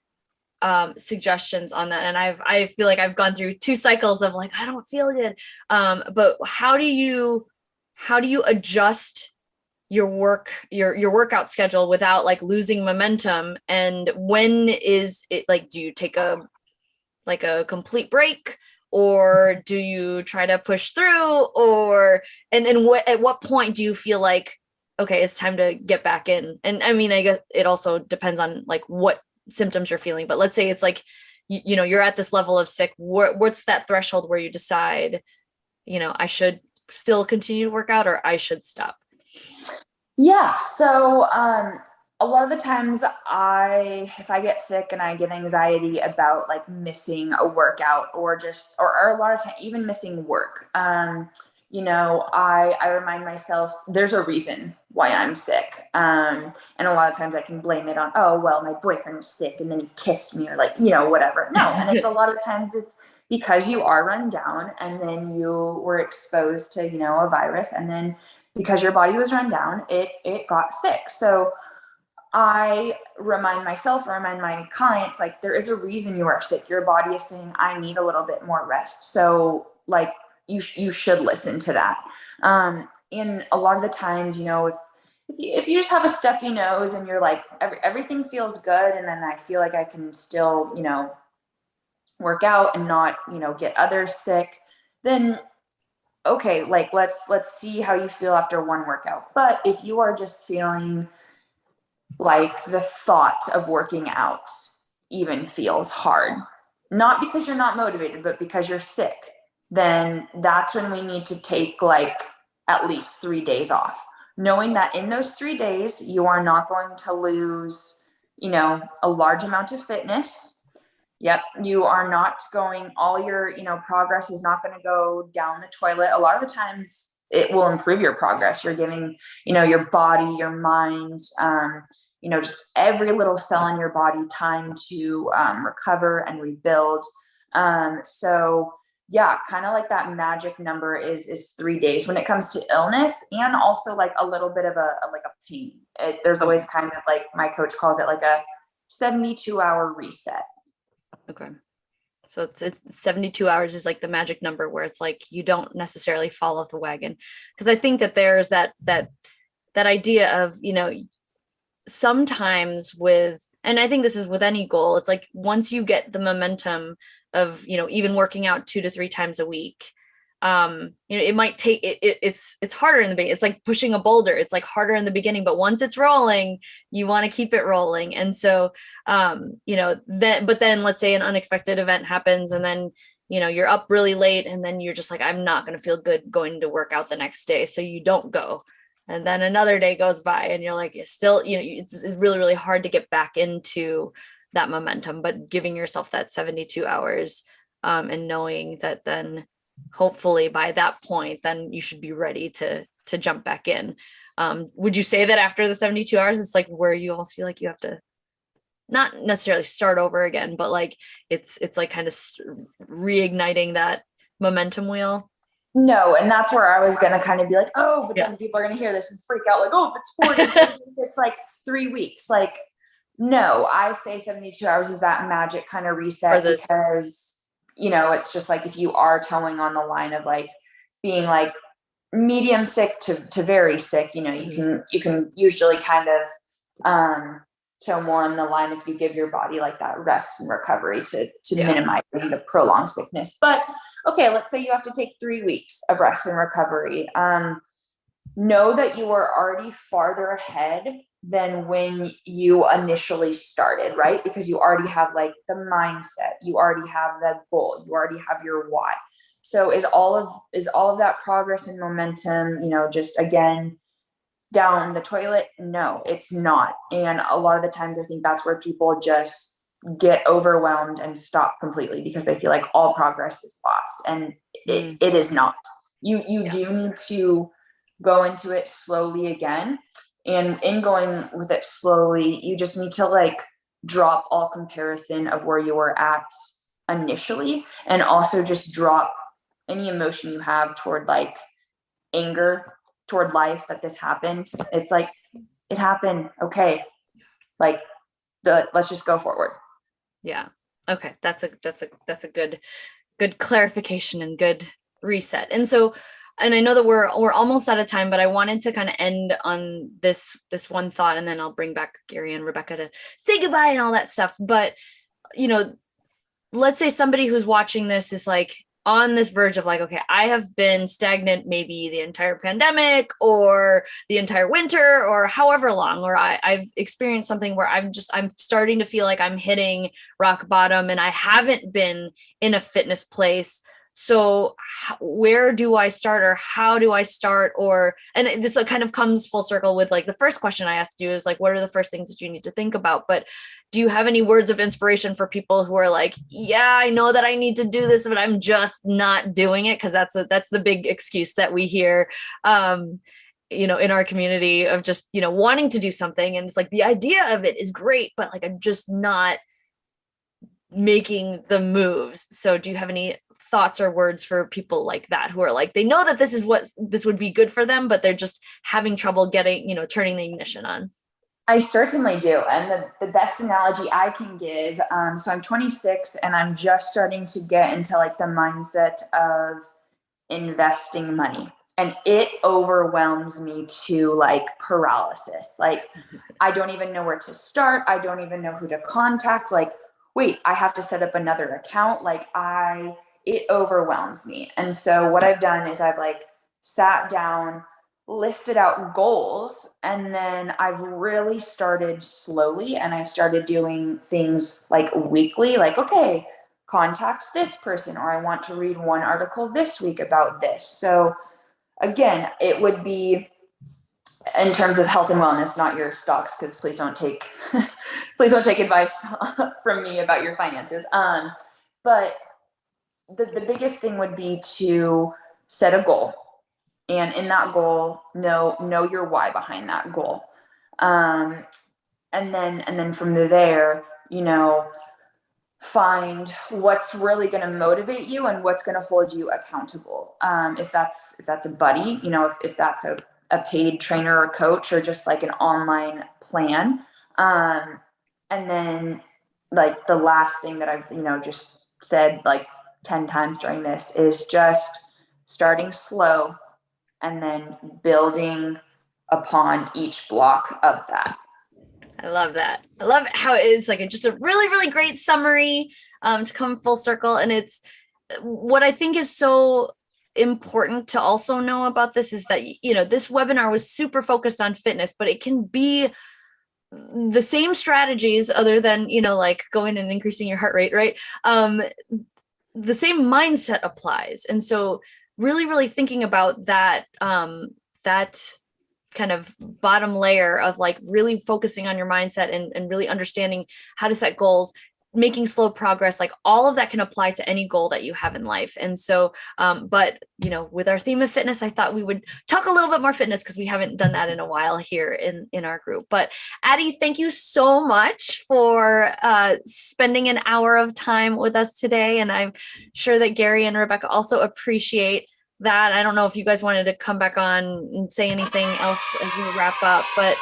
A: suggestions on that? And I feel like I've gone through 2 cycles of like, I don't feel good. But how do you adjust your workout schedule without like losing momentum? And when is it like, do you take a complete break, or do you try to push through, or at what point do you feel like, okay, it's time to get back in? And I mean, I guess it also depends on like what symptoms you're feeling, but let's say it's like, you're at this level of sick. What's that threshold where you decide, I should still continue to work out or I should stop?
B: Yeah. So, a lot of the times if I get sick and I get anxiety about like missing a workout or a lot of time, even missing work, I remind myself there's a reason why I'm sick. And a lot of times I can blame it on, oh, well, my boyfriend was sick and then he kissed me or like, whatever. No. And it's a lot of times it's because you are run down and then you were exposed to, a virus. And then because your body was run down, it got sick. So I remind myself or remind my clients, like, there is a reason you are sick. Your body is saying, I need a little bit more rest. So like, you should listen to that. And a lot of the times, if you just have a stuffy nose and you're like, everything feels good. And then I feel like I can still, work out and not, get others sick, then okay, like, let's see how you feel after one workout. But if you are just feeling like the thought of working out even feels hard, not because you're not motivated, but because you're sick, then that's when we need to take like at least 3 days off, knowing that in those 3 days, you are not going to lose, a large amount of fitness. Yep. You are not going, all your, progress is not going to go down the toilet. A lot of the times it will improve your progress. You're giving, your body, your mind, just every little cell in your body time to recover and rebuild. So yeah, kind of like that magic number is 3 days when it comes to illness, and also like a little bit of a pain. There's always kind of like, my coach calls it like a 72-hour reset.
A: Okay. So it's 72 hours is like the magic number where it's like, you don't necessarily fall off the wagon. Cause I think that there's that idea of, sometimes and I think this is with any goal, it's like, once you get the momentum of, even working out 2 to 3 times a week, it might take it's harder in the beginning. It's like pushing a boulder. It's like harder in the beginning, but once it's rolling, you want to keep it rolling. And so, but then let's say an unexpected event happens, and then, you're up really late, and then you're just like, I'm not going to feel good going to work out the next day. So you don't go. And then another day goes by, and you're like, it's still, it's really, really hard to get back into that momentum, but giving yourself that 72 hours, and knowing that then hopefully by that point, then you should be ready to jump back in. Would you say that after the 72 hours, it's like where you almost feel like you have to not necessarily start over again, but like it's like kind of reigniting that momentum wheel?
B: No, and that's where I was going to kind of be like, oh, but then people are going to hear this and freak out like, oh, if it's 4 days, it's like 3 weeks. Like, no, I say 72 hours is that magic kind of reset, because it's just like, if you are towing on the line of like being like medium sick to very sick, you can usually kind of tow more on the line if you give your body like that rest and recovery to minimize the prolonged sickness. But okay, let's say you have to take 3 weeks of rest and recovery. Know that you are already farther ahead than when you initially started, right? Because you already have like the mindset, you already have the goal, you already have your why. So is all of that progress and momentum, just again, down the toilet? No, it's not. And a lot of the times I think that's where people just get overwhelmed and stop completely, because they feel like all progress is lost. And it is not. You do need to go into it slowly again. And in going with it slowly, you just need to like drop all comparison of where you were at initially, and also just drop any emotion you have toward like anger toward life that this happened. It's like, it happened. Okay. Like let's just go forward.
A: Yeah. Okay. That's a good clarification and good reset. And so, and I know that we're almost out of time, but I wanted to kind of end on this one thought, and then I'll bring back Gary and Rebecca to say goodbye and all that stuff. But, let's say somebody who's watching this is like on this verge of like, okay, I have been stagnant maybe the entire pandemic or the entire winter or however long, or I've experienced something where I'm starting to feel like I'm hitting rock bottom and I haven't been in a fitness place. So where do I start, or how do I start? And this kind of comes full circle with like the first question I asked you is like, what are the first things that you need to think about? But do you have any words of inspiration for people who are like, yeah, I know that I need to do this, but I'm just not doing it? Because that's the big excuse that we hear, in our community of just, wanting to do something. And it's like, the idea of it is great, but like, I'm just not making the moves. So do you have any thoughts or words for people like that, who are like, they know that this would be good for them, but they're just having trouble getting, turning the ignition on?
B: I certainly do. And the best analogy I can give, so I'm 26 and I'm just starting to get into like the mindset of investing money. And it overwhelms me to like paralysis. Like, I don't even know where to start. I don't even know who to contact. Like, wait, I have to set up another account. Like it overwhelms me. And so what I've done is I've like sat down, listed out goals, and then I've really started slowly, and I've started doing things like weekly, like, okay, contact this person, or I want to read one article this week about this. So again, it would be in terms of health and wellness, not your stocks, because please don't take advice from me about your finances. But the biggest thing would be to set a goal, and in that goal, know your why behind that goal. And then from there, find what's really going to motivate you and what's going to hold you accountable. If that's a buddy, if that's a paid trainer or coach, or just like an online plan. And then like the last thing that I've, just said like 10 times during this is just starting slow and then building upon each block of that.
A: I love that. I love how it is like just a really, really great summary to come full circle. And it's what I think is so important to also know about this is that, this webinar was super focused on fitness, but it can be the same strategies other than, like going and increasing your heart rate, right? The same mindset applies. And so really, really thinking about that, that kind of bottom layer of like really focusing on your mindset and really understanding how to set goals, making slow progress, like all of that can apply to any goal that you have in life. And so, but with our theme of fitness, I thought we would talk a little bit more fitness because we haven't done that in a while here in our group. But Addie, thank you so much for spending an hour of time with us today. And I'm sure that Gary and Rebecca also appreciate that. I don't know if you guys wanted to come back on and say anything else as we wrap up, but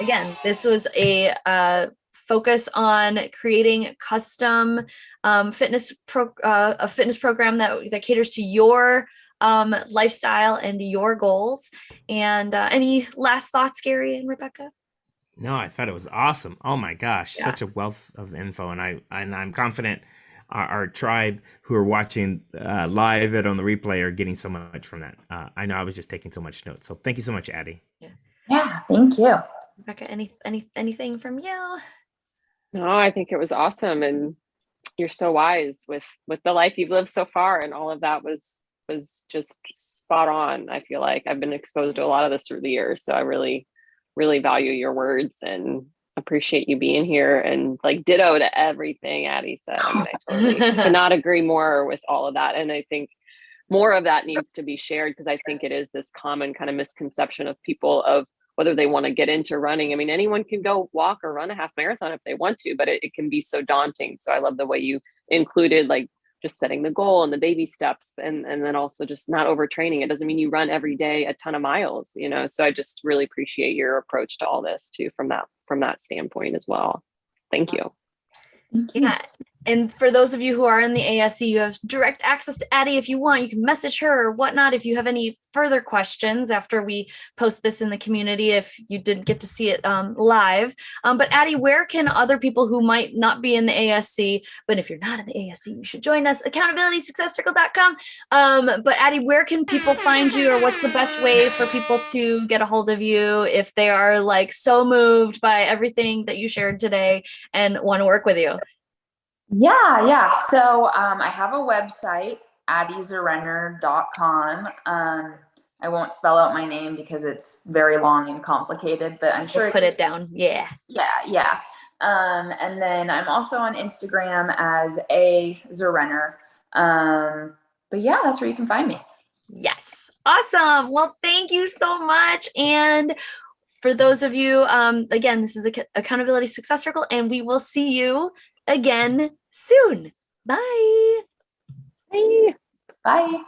A: again, this was a focus on creating custom a fitness program that caters to your lifestyle and your goals. And any last thoughts, Gary and Rebecca?
C: No, I thought it was awesome. Oh my gosh,
A: Yeah.
C: Such a wealth of info, and I'm confident our tribe who are watching live and on the replay are getting so much from that. I know I was just taking so much notes. So thank you so much, Addie.
B: Yeah, thank you.
A: Rebecca, anything from you?
D: No, I think it was awesome, and you're so wise with the life you've lived so far, and all of that was just spot on. I feel like I've been exposed to a lot of this through the years, so I really, really value your words and appreciate you being here, and like ditto to everything Addie said. I mean, I totally cannot agree more with all of that, and I think more of that needs to be shared because I think it is this common kind of misconception of people of whether they want to get into running. I mean, anyone can go walk or run a half marathon if they want to, but it can be so daunting. So I love the way you included like just setting the goal and the baby steps, and then also just not overtraining. It doesn't mean you run every day a ton of miles, So I just really appreciate your approach to all this too, from that standpoint as well. Thank you.
A: Yeah. And for those of you who are in the ASC, you have direct access to Addie if you want. You can message her or whatnot if you have any further questions after we post this in the community, if you didn't get to see it live. But Addie, where can other people who might not be in the ASC, but if you're not in the ASC, you should join us, accountabilitysuccesscircle.com. But Addie, where can people find you, or what's the best way for people to get a hold of you if they are like so moved by everything that you shared today and want to work with you?
B: Yeah. So I have a website, addizerrenner.com. I won't spell out my name because it's very long and complicated, but I'm sure
A: we'll put it down. Yeah.
B: And then I'm also on Instagram as a Zerrenner. But yeah, that's where you can find me.
A: Yes. Awesome. Well, thank you so much. And for those of you, again, this is Accountability Success Circle, and we will see you again soon. Bye.
D: Bye.
B: Bye.